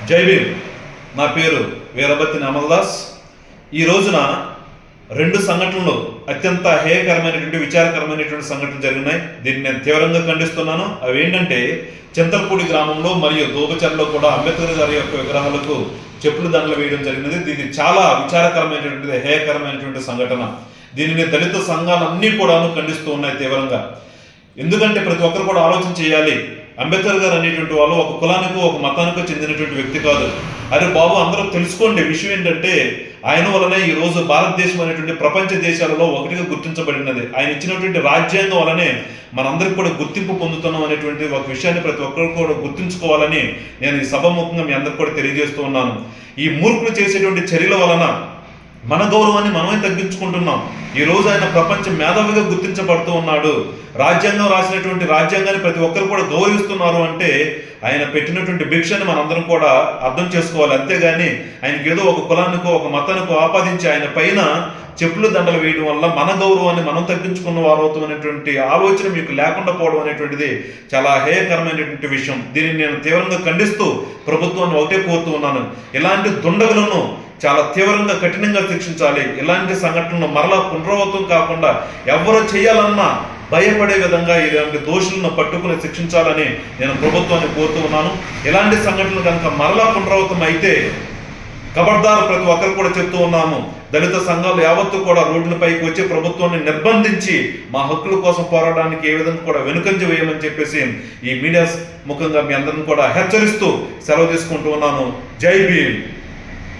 జై భీమ్. నా పేరు వీరబత్తిన అమల్దాస్. ఈ రోజున రెండు సంఘటనలు అత్యంత హేయకరమైనటువంటి విచారకరమైనటువంటి సంఘటనలు జరిగినాయి. దీన్ని నేను తీవ్రంగా ఖండిస్తున్నాను. అవి ఏంటంటే, చింతలపూడి గ్రామంలో మరియు దోబచర్లో కూడా అంబేద్కర్ గారి యొక్క విగ్రహాలకు చెప్పులు దండలు వేయడం జరిగినది. ఇది చాలా విచారకరమైనటువంటిది, హేయకరమైనటువంటి సంఘటన. దీనిని దళిత సంఘాలన్నీ కూడా ఖండిస్తూ ఉన్నాయి తీవ్రంగా. ఎందుకంటే ప్రతి ఒక్కరు కూడా ఆలోచన చేయాలి. అంబేద్కర్ గారు అనేటువంటి వాళ్ళు ఒక కులానికో ఒక మతానికో చెందినటువంటి వ్యక్తి కాదు. అరే బాబు, అందరూ తెలుసుకోండి. విషయం ఏంటంటే, ఆయన వలనే ఈ రోజు భారతదేశం అనేటువంటి ప్రపంచ దేశాలలో ఒకటిగా గుర్తించబడినది. ఆయన ఇచ్చినటువంటి రాజ్యాంగం వలనే మనందరికి కూడా గుర్తింపు పొందుతున్నాం అనేటువంటి ఒక విషయాన్ని ప్రతి ఒక్కరు కూడా గుర్తుంచుకోవాలని నేను ఈ సభాముఖంగా మీ అందరికి కూడా తెలియజేస్తూ ఉన్నాను. ఈ మూర్ఖులు చేసేటువంటి చర్యల వలన మన గౌరవాన్ని మనమే తగ్గించుకుంటున్నాం. ఈ రోజు ఆయన ప్రపంచ మేధావిగా గుర్తించబడుతూ ఉన్నాడు. రాజ్యాంగం రాసినటువంటి రాజ్యాంగాన్ని ప్రతి ఒక్కరు కూడా గౌరవిస్తున్నారు అంటే ఆయన పెట్టినటువంటి భిక్షని మనందరం కూడా అర్థం చేసుకోవాలి. అంతేగాని ఆయనకి ఏదో ఒక కులానికో ఒక మతానికో ఆపాదించి ఆయన పైన చెప్పులు దండలు వేయడం వల్ల మన గౌరవాన్ని మనం తగ్గించుకున్న వారు అవుతున్నటువంటి ఆలోచన మీకు లేకుండా పోవడం అనేటువంటిది చాలా హేయకరమైనటువంటి విషయం. దీనిని నేను తీవ్రంగా ఖండిస్తూ ప్రభుత్వాన్ని ఒకటే కోరుతూ ఉన్నాను. ఇలాంటి దుండగులను చాలా తీవ్రంగా కఠినంగా శిక్షించాలి. ఇలాంటి సంఘటనలు మరలా పునరావృతం కాకుండా ఎవరు చేయాలన్నా భయపడే విధంగా ఇలాంటి దోషులను పట్టుకుని శిక్షించాలని నేను ప్రభుత్వాన్ని కోరుతూ ఉన్నాను. ఇలాంటి సంఘటనలు కనుక మరలా పునరావృతం అయితే ఖబర్దారు ప్రతి ఒక్కరు కూడా చెప్తూ ఉన్నాము. దళిత సంఘాలు యావత్తు కూడా రోడ్లపైకి వచ్చి ప్రభుత్వాన్ని నిర్బంధించి మా హక్కుల కోసం పోరాడడానికి ఏ విధంగా కూడా వెనుకంజ వేయమని చెప్పేసి ఈ మీడియా ముఖంగా మీ అందరిని కూడా హెచ్చరిస్తూ సెలవు తీసుకుంటూ ఉన్నాను. జై భీమ్.